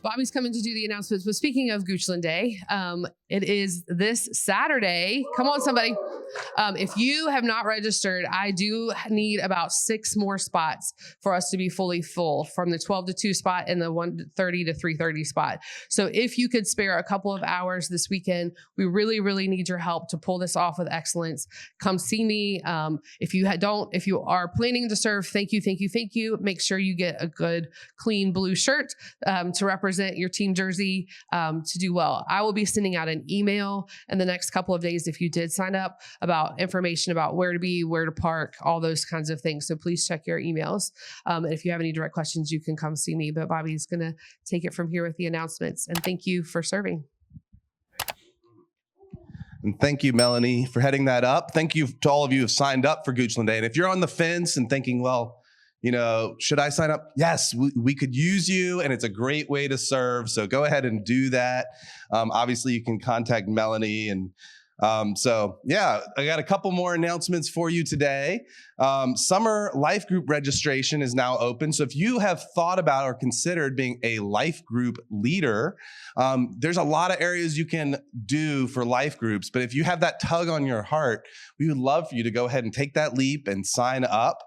Bobby's coming to do the announcements. But speaking of Goochland Day, it is this Saturday. Come on, somebody. If you have not registered, I do need about 6 more spots for us to be fully full, from the 12 to 2 spot and the 1:30 to 3:30 spot. So if you could spare a couple of hours this weekend, we really, really need your help to pull this off with excellence. Come see me. If you are planning to serve, thank you. Make sure you get a good, clean blue shirt to represent your team jersey to do well. I will be sending out an email in the next couple of days if you did sign up, about information about where to be, where to park, all those kinds of things. So please check your emails. And if you have any direct questions, you can come see me. But Bobby's going to take it from here with the announcements. And thank you for serving. And thank you, Melanie, for heading that up. Thank you to all of you who have signed up for Goochland Day. And if you're on the fence and thinking, well, should I sign up? Yes, we could use you, and it's a great way to serve. So go ahead and do that. Obviously, you can contact Melanie. And I got a couple more announcements for you today. Summer life group registration is now open. So if you have thought about or considered being a life group leader, there's a lot of areas you can do for life groups. But if you have that tug on your heart, we would love for you to go ahead and take that leap and sign up.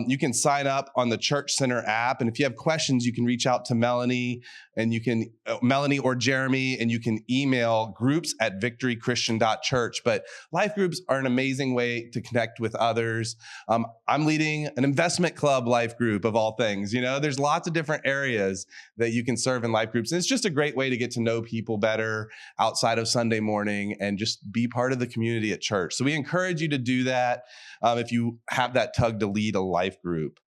You can sign up on the Church Center app. And if you have questions, you can reach out to Melanie or Jeremy, and you can email groups@victorychristian.church. But life groups are an amazing way to connect with others. I'm leading an investment club life group, of all things. There's lots of different areas that you can serve in life groups. And it's just a great way to get to know people better outside of Sunday morning and just be part of the community at church. So we encourage you to do that if you have that tug to lead a life group.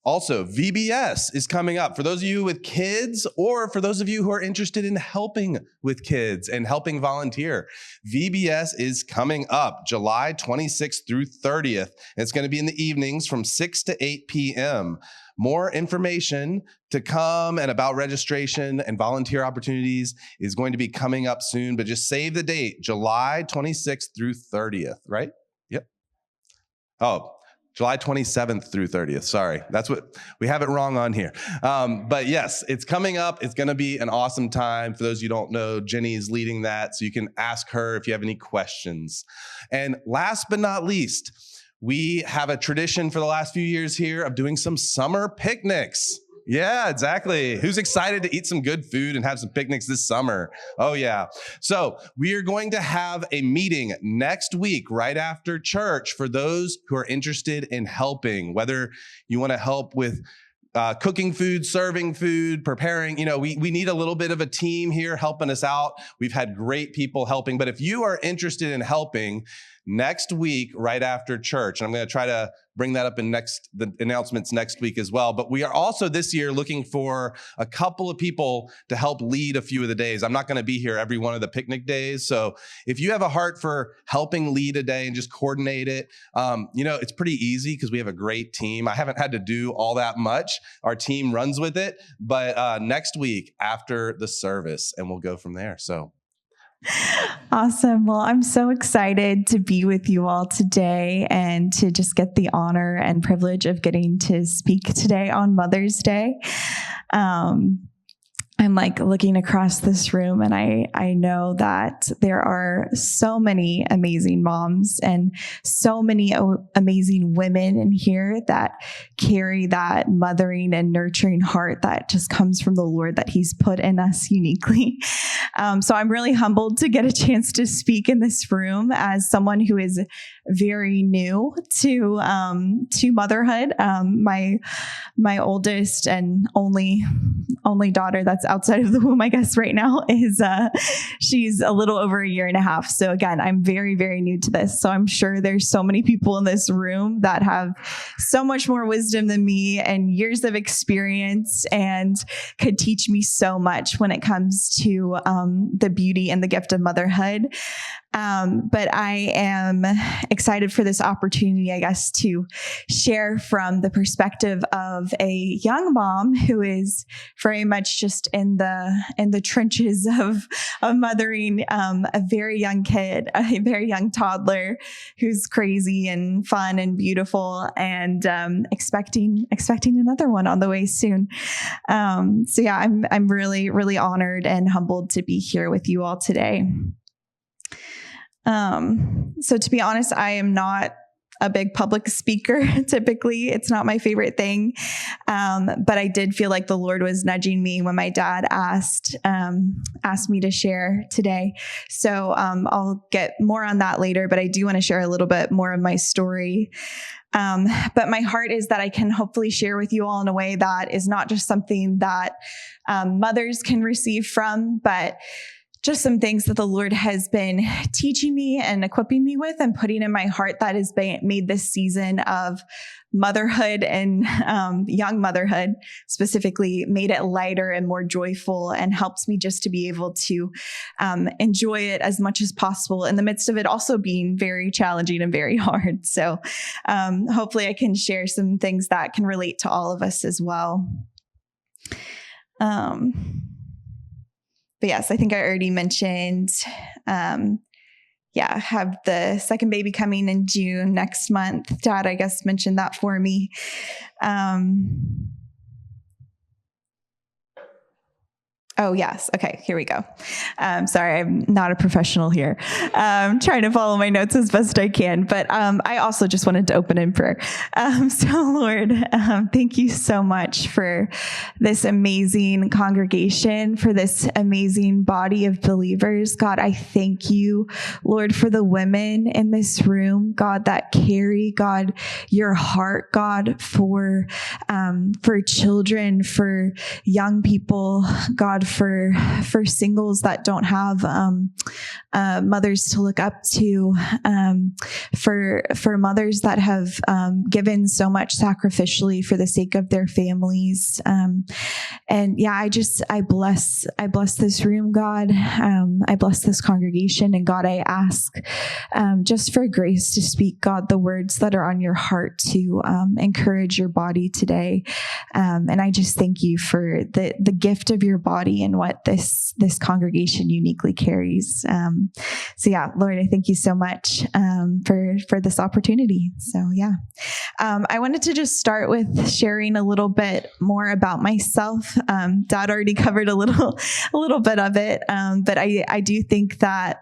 Also, VBS is coming up for those of you with kids, or for those of you who are interested in helping with kids and helping volunteer. VBS is coming up July 26th through 30th. It's going to be in the evenings from 6 to 8 p.m. More information to come and about registration and volunteer opportunities is going to be coming up soon, but just save the date, July 26th through 30th, right? Yep. Oh, July 27th through 30th. Sorry, that's what we have it wrong on here. But yes, it's coming up. It's going to be an awesome time. For those of you who don't know, Jenny is leading that, so you can ask her if you have any questions. And last but not least, we have a tradition for the last few years here of doing some summer picnics. Yeah, exactly. Who's excited to eat some good food and have some picnics this summer? Oh, yeah. So we are going to have a meeting next week right after church for those who are interested in helping, whether you want to help with cooking food, serving food, preparing. We need a little bit of a team here helping us out. We've had great people helping. But if you are interested in helping, next week, right after church, and I'm going to try to bring that up in the announcements next week as well. But we are also this year looking for a couple of people to help lead a few of the days. I'm not going to be here every one of the picnic days. So if you have a heart for helping lead a day and just coordinate it, it's pretty easy because we have a great team. I haven't had to do all that much. Our team runs with it. But next week after the service, and we'll go from there. So. Awesome. Well, I'm so excited to be with you all today and to just get the honor and privilege of getting to speak today on Mother's Day. I'm looking across this room, and I know that there are so many amazing moms and so many amazing women in here that carry that mothering and nurturing heart that just comes from the Lord that He's put in us uniquely. So I'm really humbled to get a chance to speak in this room as someone who is very new to motherhood. My oldest and only daughter that's outside of the womb, I guess, right now is she's a little over 1.5 years. So again, I'm very, very new to this. So I'm sure there's so many people in this room that have so much more wisdom than me and years of experience and could teach me so much when it comes to the beauty and the gift of motherhood. But I am excited for this opportunity, I guess, to share from the perspective of a young mom who is very much just in the trenches of mothering a very young kid, a very young toddler who's crazy and fun and beautiful, and expecting another one on the way soon. So yeah, I'm really, really honored and humbled to be here with you all today. So to be honest, I am not a big public speaker. Typically, it's not my favorite thing. But I did feel like the Lord was nudging me when my dad asked me to share today. So I'll get more on that later, but I do want to share a little bit more of my story. But my heart is that I can hopefully share with you all in a way that is not just something that mothers can receive from, but just some things that the Lord has been teaching me and equipping me with and putting in my heart that has made this season of motherhood and young motherhood specifically, made it lighter and more joyful, and helps me just to be able to enjoy it as much as possible in the midst of it also being very challenging and very hard. So hopefully I can share some things that can relate to all of us as well. But yes, I think I already mentioned, have the second baby coming in June next month. Dad, I guess, mentioned that for me. Oh, yes. Okay, here we go. Sorry, I'm not a professional here. Trying to follow my notes as best I can, but I also just wanted to open in prayer. So Lord, thank you so much for this amazing congregation, for this amazing body of believers. God, I thank you, Lord, for the women in this room, God, that carry, God, your heart, God, for children, for young people, God, for singles that don't have mothers to look up to, for mothers that have given so much sacrificially for the sake of their families. And yeah, I bless this room, God. I bless this congregation, and God, I ask just for grace to speak, God, the words that are on your heart to encourage your body today. And I just thank you for the gift of your body and what this congregation uniquely carries. So yeah, Lord, I thank you so much for this opportunity. So yeah, I wanted to just start with sharing a little bit more about myself. Dad already covered a little bit of it, but I do think that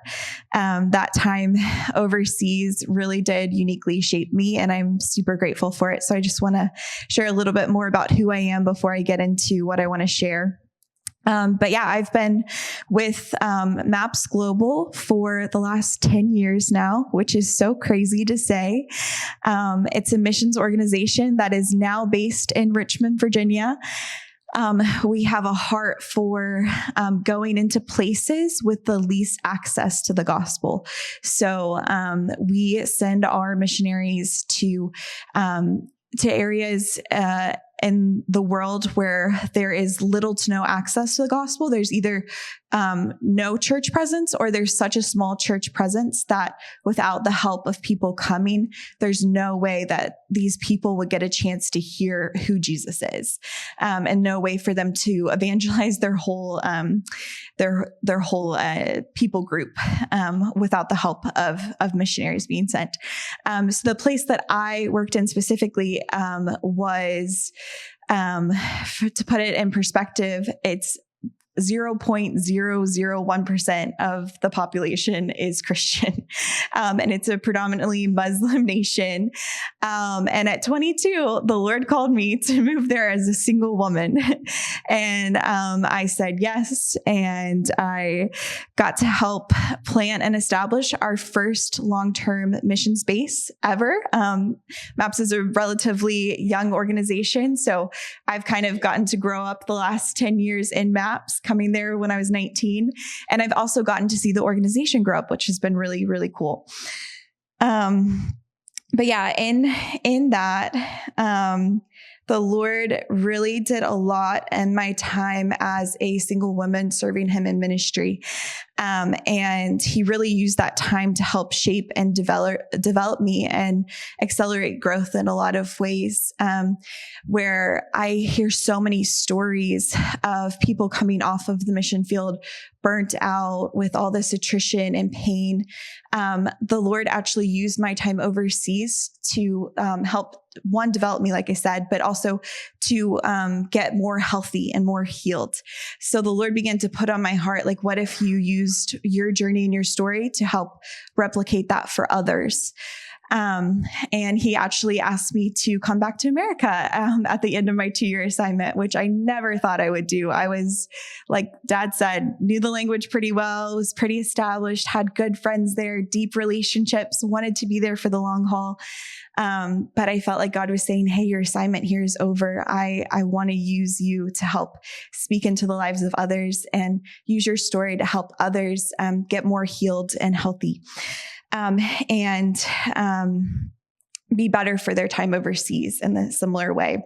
that time overseas really did uniquely shape me, and I'm super grateful for it. So I just want to share a little bit more about who I am before I get into what I want to share. But yeah, I've been with MAPS Global for the last 10 years now, which is so crazy to say. It's a missions organization that is now based in Richmond, Virginia. We have a heart for going into places with the least access to the gospel. So we send our missionaries to areas in the world where there is little to no access to the gospel. There's either no church presence, or there's such a small church presence that without the help of people coming, there's no way that these people would get a chance to hear who Jesus is, and no way for them to evangelize their whole people group without the help of missionaries being sent. So the place that I worked in specifically was, to put it in perspective, it's 0.001% of the population is Christian. And it's a predominantly Muslim nation. And at 22, the Lord called me to move there as a single woman. And I said yes. And I got to help plant and establish our first long-term missions base ever. MAPS is a relatively young organization. So I've kind of gotten to grow up the last 10 years in MAPS, coming there when I was 19. And I've also gotten to see the organization grow up, which has been really, really cool. But yeah, in that, the Lord really did a lot in my time as a single woman serving him in ministry. And he really used that time to help shape and develop me and accelerate growth in a lot of ways, where I hear so many stories of people coming off of the mission field burnt out with all this attrition and pain. The Lord actually used my time overseas to help, one, develop me, like I said, but also to get more healthy and more healed. So the Lord began to put on my heart, like, what if you used your journey and your story to help replicate that for others? And he actually asked me to come back to America at the end of my 2-year assignment, which I never thought I would do. I was, like Dad said, knew the language pretty well, was pretty established, had good friends there, deep relationships, wanted to be there for the long haul. But I felt like God was saying, hey, your assignment here is over. I want to use you to help speak into the lives of others and use your story to help others get more healed and healthy. And be better for their time overseas in a similar way.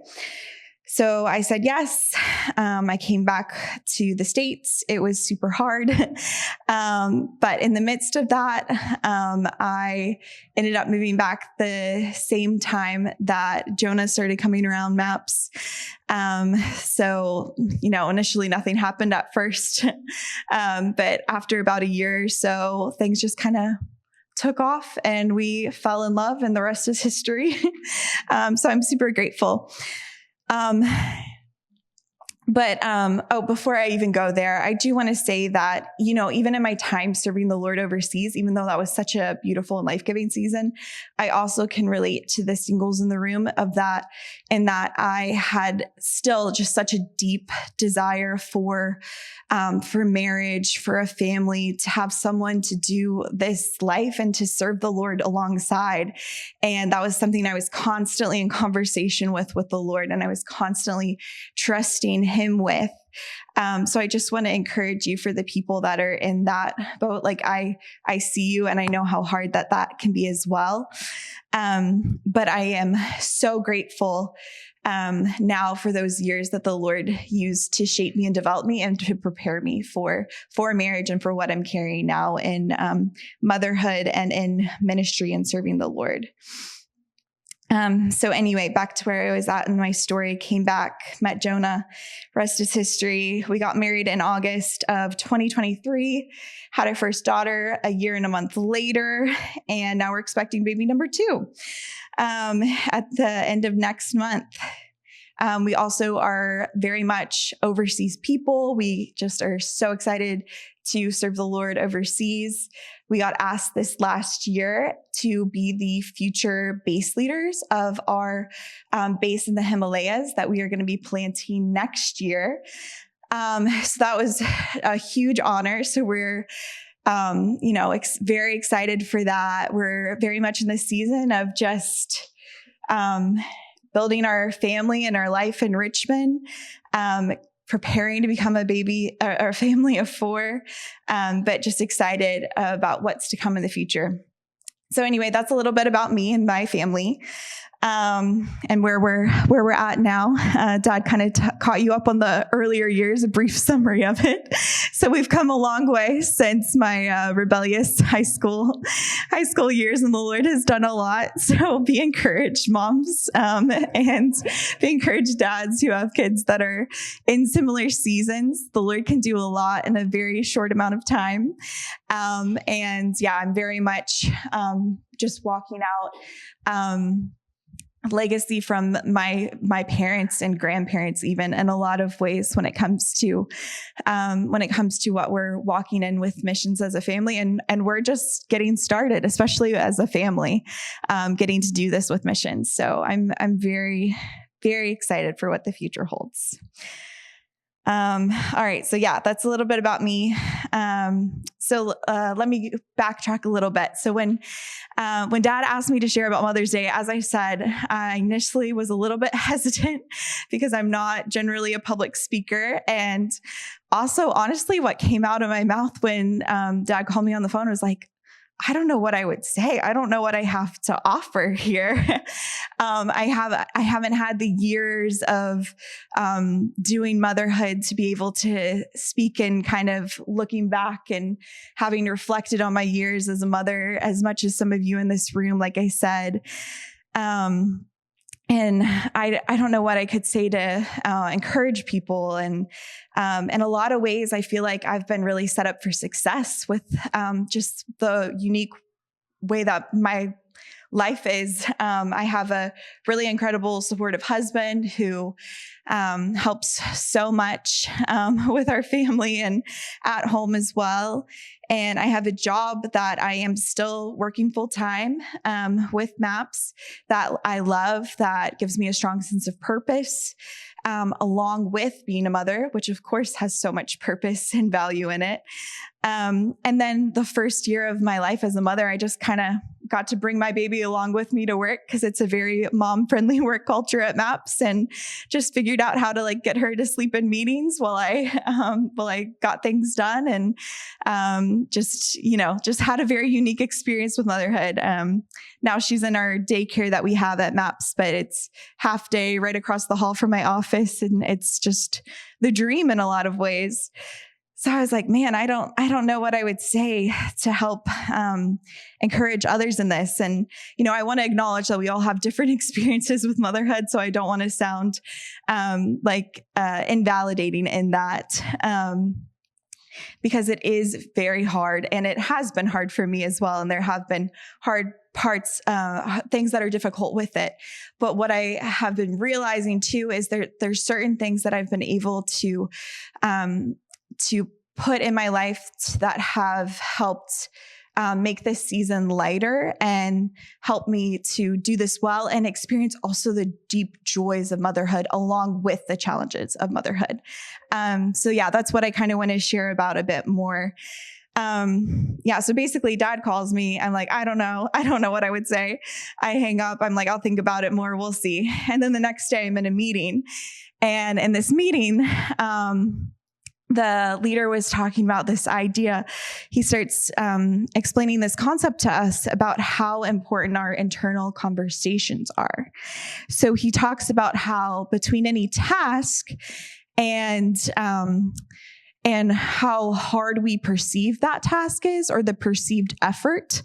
So I said yes. I came back to the States. It was super hard. But in the midst of that, I ended up moving back the same time that Jonah started coming around maps. So, initially nothing happened at first. But after about a year or so, things just kind of took off and we fell in love, and the rest is history. So I'm super grateful. Before I even go there, I do want to say that, even in my time serving the Lord overseas, even though that was such a beautiful and life-giving season, I also can relate to the singles in the room of that, in that I had still just such a deep desire for marriage, for a family, to have someone to do this life and to serve the Lord alongside. And that was something I was constantly in conversation with the Lord, and I was constantly trusting him with. So I just want to encourage you, for the people that are in that boat. Like I see you, and I know how hard that can be as well. But I am so grateful now for those years that the Lord used to shape me and develop me and to prepare me for marriage and for what I'm carrying now in motherhood and in ministry and serving the Lord. So anyway, back to where I was at in my story, came back, met Jonah, rest is history. We got married in August of 2023, had our first daughter a year and a month later, and now we're expecting baby number 2 at the end of next month. We also are very much overseas people. We just are so excited to serve the Lord overseas. We got asked this last year to be the future base leaders of our base in the Himalayas that we are going to be planting next year. So that was a huge honor. So we're very excited for that. We're very much in the season of just building our family and our life in Richmond, preparing to become a family of 4, but just excited about what's to come in the future. So anyway, that's a little bit about me and my family. And where we're at now. Dad kind of caught you up on the earlier years, a brief summary of it. So we've come a long way since my rebellious high school years, and the Lord has done a lot. So be encouraged, moms, and be encouraged, dads who have kids that are in similar seasons. The Lord can do a lot in a very short amount of time. And yeah, I'm very much just walking out legacy from my parents and grandparents, even in a lot of ways when it comes to what we're walking in with missions as a family, and we're just getting started, especially as a family, getting to do this with missions. So I'm very, very excited for what the future holds. All right. So yeah, that's a little bit about me. So let me backtrack a little bit. So when Dad asked me to share about Mother's Day, as I said, I initially was a little bit hesitant because I'm not generally a public speaker. And also, honestly, what came out of my mouth when Dad called me on the phone was like, I don't know what I would say. I don't know what I have to offer here. I haven't had the years of doing motherhood to be able to speak and kind of looking back and having reflected on my years as a mother as much as some of you in this room, like I said. And I don't know what I could say to encourage people. And in a lot of ways, I feel like I've been really set up for success with just the unique way that my life is. I have a really incredible, supportive husband who helps so much with our family and at home as well. And I have a job that I am still working full time with MAPS that I love, that gives me a strong sense of purpose, along with being a mother, which of course has so much purpose and value in it. And then the first year of my life as a mother, I just kind of got to bring my baby along with me to work because it's a very mom-friendly work culture at MAPS, and just figured out how to like get her to sleep in meetings while I got things done, and just had a very unique experience with motherhood. Now she's in our daycare that we have at MAPS, but it's half day right across the hall from my office, and it's just the dream in a lot of ways. So I was like, man, I don't know what I would say to help encourage others in this. And, I want to acknowledge that we all have different experiences with motherhood. So I don't want to sound invalidating in that, because it is very hard, and it has been hard for me as well. And there have been hard parts, things that are difficult with it. But what I have been realizing too is there's certain things that I've been able to put in my life that have helped make this season lighter and help me to do this well and experience also the deep joys of motherhood along with the challenges of motherhood. So that's what I kind of want to share about a bit more. So basically Dad calls me. I'm like, I don't know what I would say. I hang up. I'm like, I'll think about it more. We'll see. And then the next day I'm in a meeting, and in this meeting, the leader was talking about this idea. He starts explaining this concept to us about how important our internal conversations are. So he talks about how between any task and how hard we perceive that task is, or the perceived effort,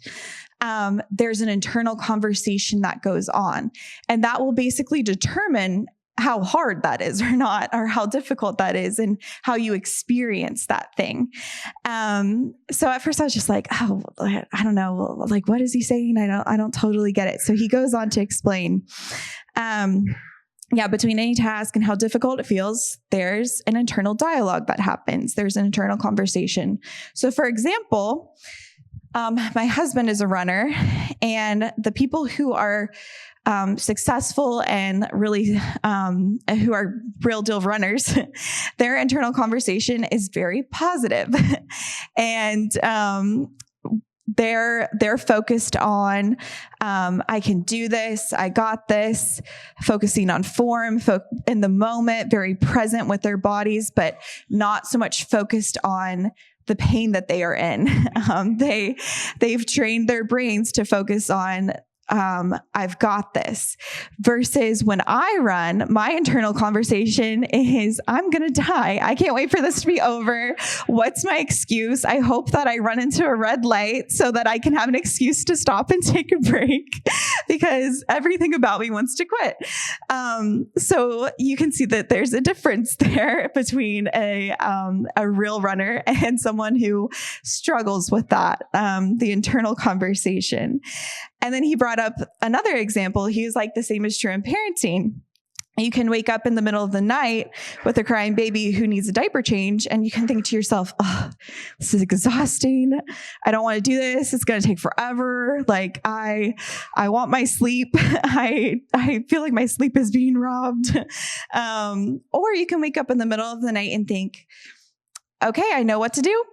there's an internal conversation that goes on. And that will basically determine how hard that is or not, or how difficult that is, and how you experience that thing. So at first I was just like, oh, I don't know. Like, what is he saying? I don't totally get it. So he goes on to explain, between any task and how difficult it feels, there's an internal dialogue that happens. There's an internal conversation. So for example, my husband is a runner, and the people who are successful and really who are real deal runners, their internal conversation is very positive. And they're focused on, I can do this, I got this, focusing on form, in the moment, very present with their bodies, but not so much focused on the pain that they are in. They've trained their brains to focus on, I've got this, versus when I run, my internal conversation is, I'm going to die. I can't wait for this to be over. What's my excuse? I hope that I run into a red light so that I can have an excuse to stop and take a break, because everything about me wants to quit. So you can see that there's a difference there between a real runner and someone who struggles with that, the internal conversation. And then he brought up another example. He was like, the same is true in parenting. You can wake up in the middle of the night with a crying baby who needs a diaper change, and you can think to yourself, oh, this is exhausting. I don't want to do this. It's going to take forever. Like, I want my sleep. I feel like my sleep is being robbed. Or you can wake up in the middle of the night and think, okay, I know what to do.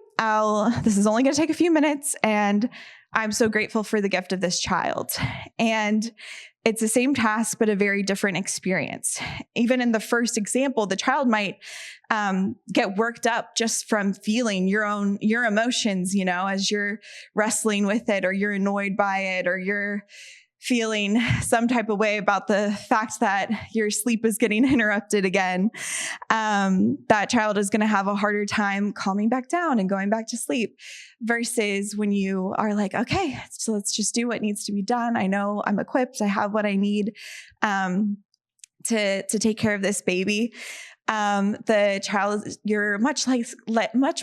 This is only going to take a few minutes, and I'm so grateful for the gift of this child. And it's the same task, but a very different experience. Even in the first example, the child might get worked up just from feeling your emotions, as you're wrestling with it, or you're annoyed by it, or you're feeling some type of way about the fact that your sleep is getting interrupted again. That child is going to have a harder time calming back down and going back to sleep, versus when you are like, okay, so let's just do what needs to be done. I know I'm equipped. I have what I need to take care of this baby. The child, you're much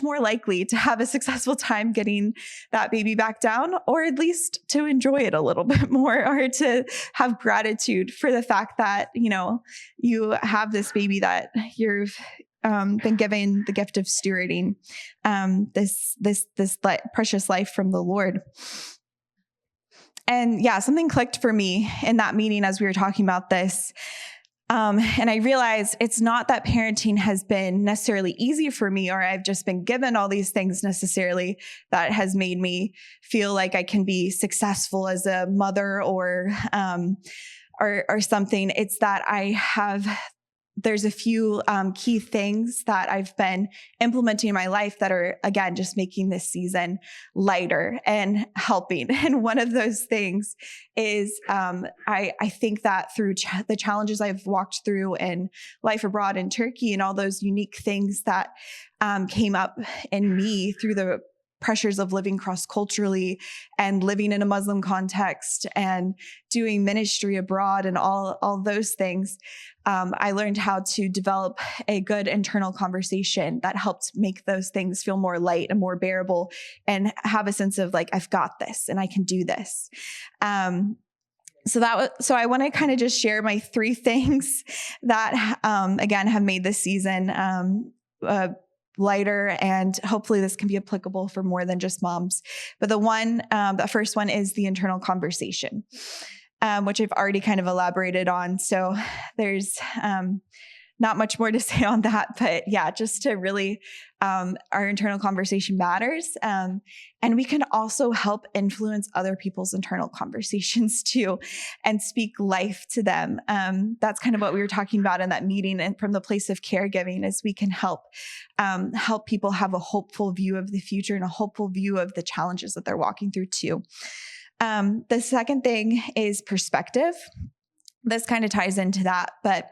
more likely to have a successful time getting that baby back down, or at least to enjoy it a little bit more, or to have gratitude for the fact that, you have this baby that you've been given the gift of stewarding, this precious life from the Lord. And yeah, something clicked for me in that meeting as we were talking about this. And I realized it's not that parenting has been necessarily easy for me, or I've just been given all these things necessarily that has made me feel like I can be successful as a mother or something. It's that there's a few key things that I've been implementing in my life that are, again, just making this season lighter and helping. And one of those things is I think that through the challenges I've walked through in life abroad in Turkey, and all those unique things that came up in me through the pressures of living cross-culturally and living in a Muslim context and doing ministry abroad and all those things, I learned how to develop a good internal conversation that helped make those things feel more light and more bearable, and have a sense of like, I've got this and I can do this. So I want to kind of just share my 3 things that, again, have made this season lighter, and hopefully this can be applicable for more than just moms. But the first one is the internal conversation, which I've already kind of elaborated on. So there's not much more to say on that, but yeah, just to really, our internal conversation matters. And we can also help influence other people's internal conversations too, and speak life to them. That's kind of what we were talking about in that meeting, and from the place of caregiving, is we can help people have a hopeful view of the future and a hopeful view of the challenges that they're walking through too. The second thing is perspective. This kind of ties into that, but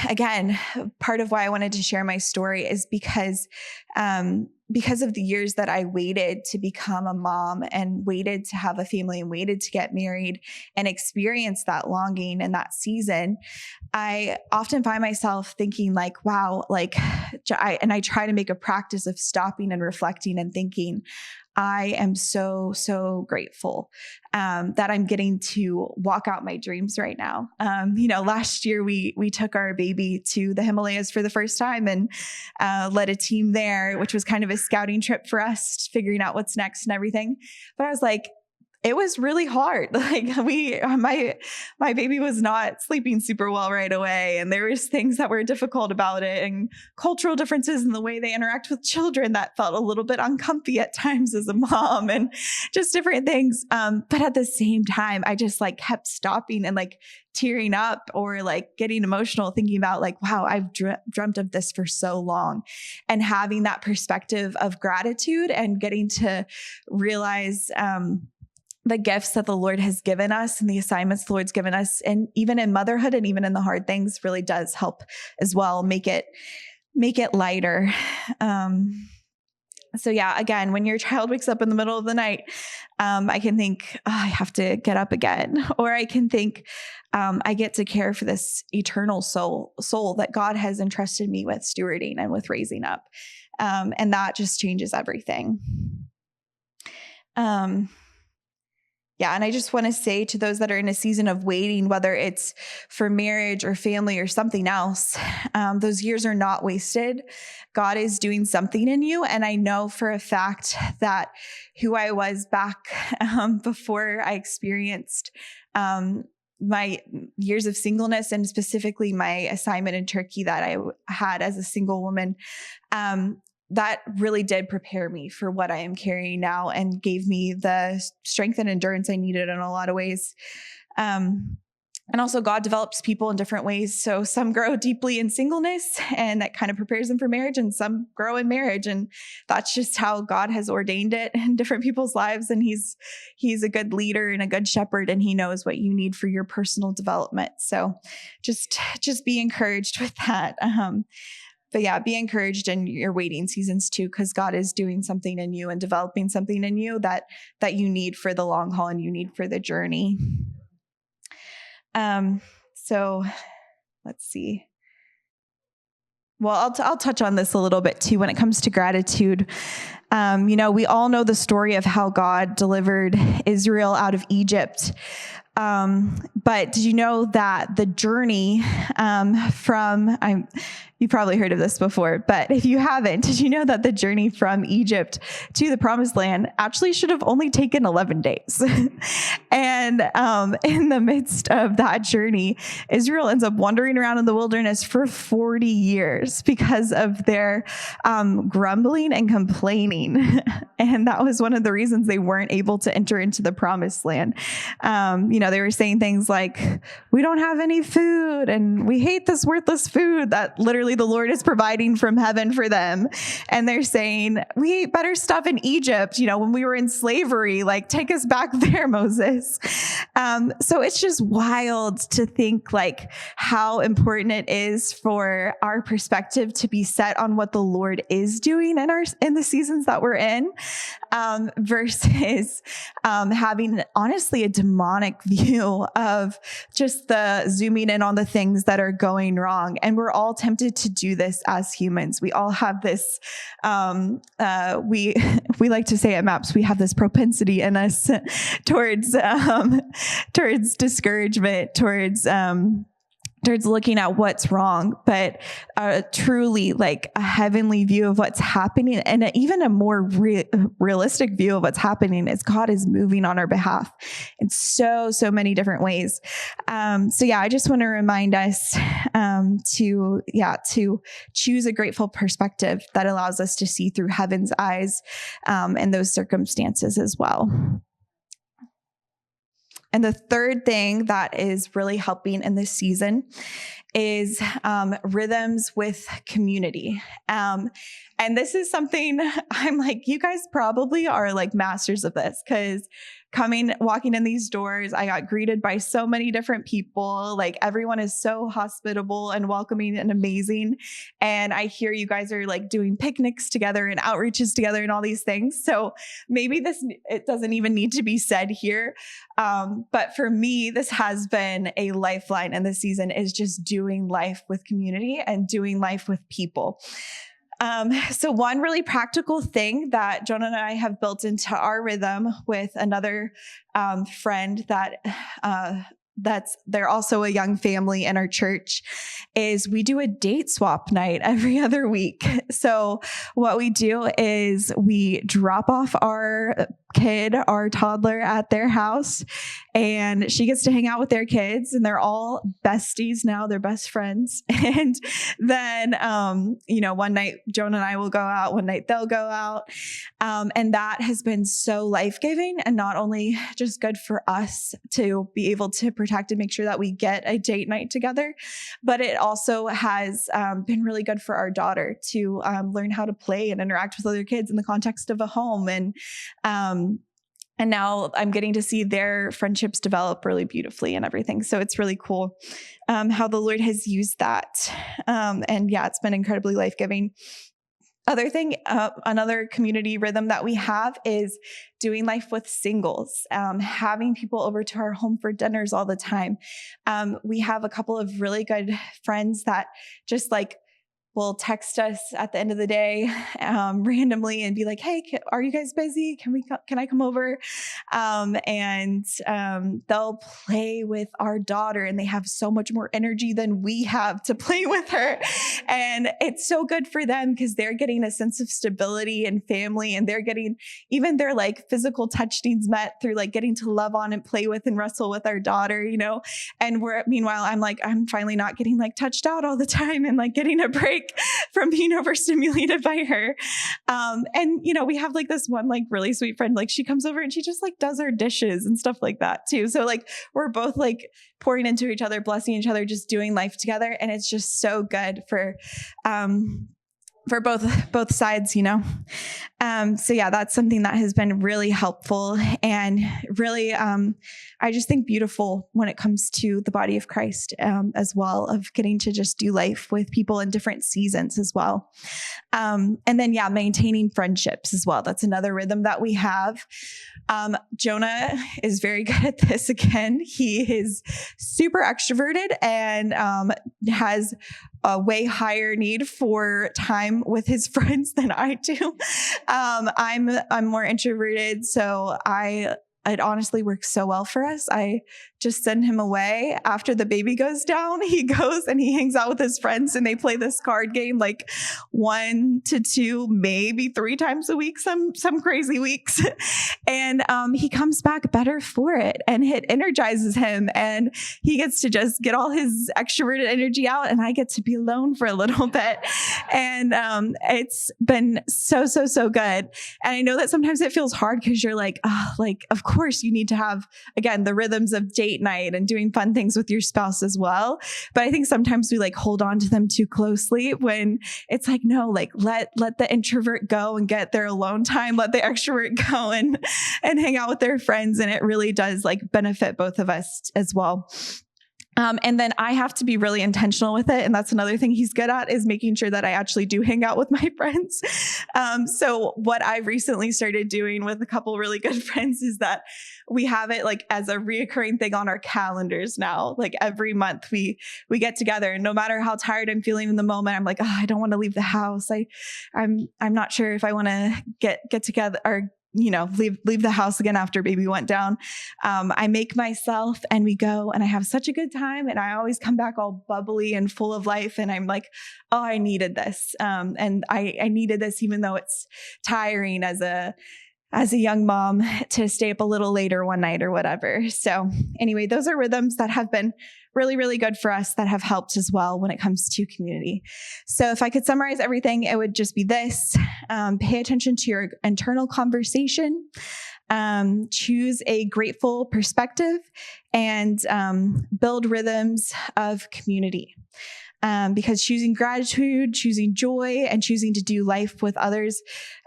again, part of why I wanted to share my story is because of the years that I waited to become a mom, and waited to have a family, and waited to get married, and experience that longing and that season. I often find myself thinking like, wow, I try to make a practice of stopping and reflecting and thinking, I am so, so grateful that I'm getting to walk out my dreams right now. Last year we took our baby to the Himalayas for the first time, and led a team there, which was kind of a scouting trip for us, figuring out what's next and everything. But I was like, it was really hard. Like my baby was not sleeping super well right away. And there was things that were difficult about it, and cultural differences in the way they interact with children that felt a little bit uncomfy at times as a mom, and just different things. But at the same time, I just kept stopping and tearing up, or getting emotional, thinking about wow, I've dreamt of this for so long, and having that perspective of gratitude and getting to realize, the gifts that the Lord has given us and the assignments the Lord's given us, and even in motherhood and even in the hard things, really does help as well, make it lighter. So yeah, again, when your child wakes up in the middle of the night, I can think, oh, I have to get up again. Or I can think, I get to care for this eternal soul that God has entrusted me with stewarding and with raising up. And that just changes everything. Yeah. And I just want to say to those that are in a season of waiting, whether it's for marriage or family or something else, those years are not wasted. God is doing something in you. And I know for a fact that who I was back before I experienced my years of singleness, and specifically my assignment in Turkey that I had as a single woman, that really did prepare me for what I am carrying now and gave me the strength and endurance I needed in a lot of ways. And also God develops people in different ways. So some grow deeply in singleness and that kind of prepares them for marriage, and some grow in marriage. And that's just how God has ordained it in different people's lives. And he's a good leader and a good shepherd, and he knows what you need for your personal development. So just be encouraged with that. But yeah, be encouraged in your waiting seasons too, because God is doing something in you and developing something in you that you need for the long haul and you need for the journey. So let's see. Well, I'll touch on this a little bit too when it comes to gratitude. We all know the story of how God delivered Israel out of Egypt. But did you know that the journey you probably heard of this before, but if you haven't, did you know that the journey from Egypt to the promised land actually should have only taken 11 days? And in the midst of that journey, Israel ends up wandering around in the wilderness for 40 years because of their grumbling and complaining. And that was one of the reasons they weren't able to enter into the promised land. They were saying things like, we don't have any food and we hate this worthless food that literally the Lord is providing from heaven for them. And they're saying, we ate better stuff in Egypt, when we were in slavery, like take us back there, Moses. So it's just wild to think like how important it is for our perspective to be set on what the Lord is doing in the seasons that we're in, versus having honestly a demonic view of just the zooming in on the things that are going wrong. And we're all tempted to do this as humans. We all have this, we like to say at MAPS, we have this propensity in us towards discouragement, towards looking at what's wrong, but truly like a heavenly view of what's happening, and even a more realistic view of what's happening is God is moving on our behalf in so many different ways. I just want to remind us to choose a grateful perspective that allows us to see through heaven's eyes in those circumstances as well. And the third thing that is really helping in this season is rhythms with community. And this is something I'm like, you guys probably are like masters of this, because walking in these doors, I got greeted by so many different people. Like everyone is so hospitable and welcoming and amazing. And I hear you guys are like doing picnics together and outreaches together and all these things. So maybe it doesn't even need to be said here. But for me, this has been a lifeline in this season, is just doing life with community and doing life with people. So one really practical thing that Jonah and I have built into our rhythm with another friend they're also a young family in our church, is we do a date swap night every other week. So what we do is we drop off our toddler at their house, and she gets to hang out with their kids, and they're all besties now. They're best friends. And then, one night Jonah and I will go out, one night they'll go out. And that has been so life-giving, and not only just good for us to be able to protect and make sure that we get a date night together, but it also has been really good for our daughter to learn how to play and interact with other kids in the context of a home. And now I'm getting to see their friendships develop really beautifully and everything. So it's really cool how the Lord has used that. It's been incredibly life-giving. Another community rhythm that we have is doing life with singles, having people over to our home for dinners all the time. We have a couple of really good friends that just like will text us at the end of the day randomly and be like, hey, are you guys busy? Can I come over? And they'll play with our daughter, and they have so much more energy than we have to play with her. And it's so good for them because they're getting a sense of stability and family, and they're getting even their like physical touch needs met through like getting to love on and play with and wrestle with our daughter, And meanwhile, I'm finally not getting like touched out all the time and like getting a break like from being overstimulated by her. And we have like this one like really sweet friend, like she comes over and she just like does our dishes and stuff like that too. So like we're both like pouring into each other, blessing each other, just doing life together. And it's just so good for both sides, So yeah, that's something that has been really helpful and really, I just think beautiful when it comes to the body of Christ, as well, of getting to just do life with people in different seasons as well. And then, yeah, maintaining friendships as well. That's another rhythm that we have. Jonah is very good at this again. He is super extroverted and has a way higher need for time with his friends than I do. I'm more introverted, so it honestly works so well for us. I just send him away after the baby goes down. He goes and he hangs out with his friends and they play this card game like 1 to 2, maybe 3 times a week, some crazy weeks. And he comes back better for it, and it energizes him, and he gets to just get all his extroverted energy out, and I get to be alone for a little bit. And it's been so good. And I know that sometimes it feels hard because you're like, of course you need to have, again, the rhythms of date night and doing fun things with your spouse as well. But I think sometimes we like hold on to them too closely when it's like, no, like let the introvert go and get their alone time. Let the extrovert go and hang out with their friends. And it really does like benefit both of us as well. And then I have to be really intentional with it. And that's another thing he's good at, is making sure that I actually do hang out with my friends. So what I've recently started doing with a couple really good friends is that we have it like as a reoccurring thing on our calendars now. Like every month we get together, and no matter how tired I'm feeling in the moment, I'm like, I don't want to leave the house. I'm not sure if I want to get together or leave the house again after baby went down. I make myself, and we go, and I have such a good time. And I always come back all bubbly and full of life. And I'm like, oh, I needed this. And I needed this, even though it's tiring as a young mom to stay up a little later one night or whatever. So anyway, those are rhythms that have been really, really good for us, that have helped as well when it comes to community. So if I could summarize everything, it would just be this: pay attention to your internal conversation, choose a grateful perspective, and build rhythms of community. Because choosing gratitude, choosing joy, and choosing to do life with others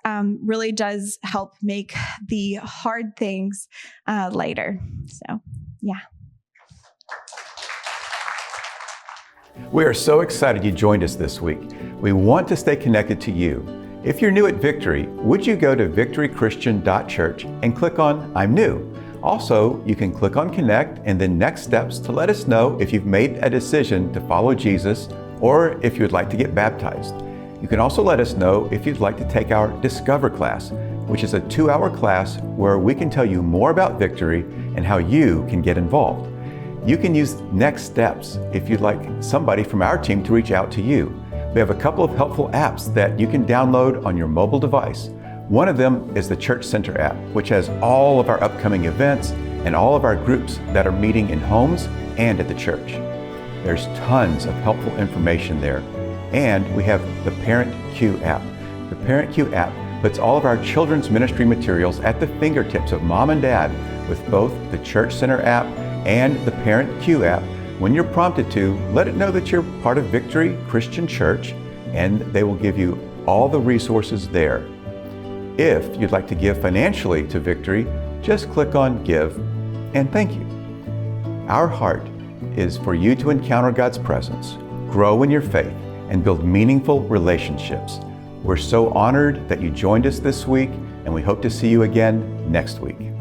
really does help make the hard things lighter. So, yeah. We are so excited you joined us this week. We want to stay connected to you. If you're new at Victory, would you go to victorychristian.church and click on I'm New? Also, you can click on Connect and then Next Steps to let us know if you've made a decision to follow Jesus or if you would like to get baptized. You can also let us know if you'd like to take our Discover class, which is a 2-hour class where we can tell you more about Victory and how you can get involved. You can use Next Steps if you'd like somebody from our team to reach out to you. We have a couple of helpful apps that you can download on your mobile device. One of them is the Church Center app, which has all of our upcoming events and all of our groups that are meeting in homes and at the church. There's tons of helpful information there. And we have the Parent Q app. The Parent Q app puts all of our children's ministry materials at the fingertips of mom and dad with both the Church Center app and the Parent Q app. When you're prompted to, let it know that you're part of Victory Christian Church, and they will give you all the resources there. If you'd like to give financially to Victory, just click on Give and Thank You. Our heart is for you to encounter God's presence, grow in your faith, and build meaningful relationships. We're so honored that you joined us this week, and we hope to see you again next week.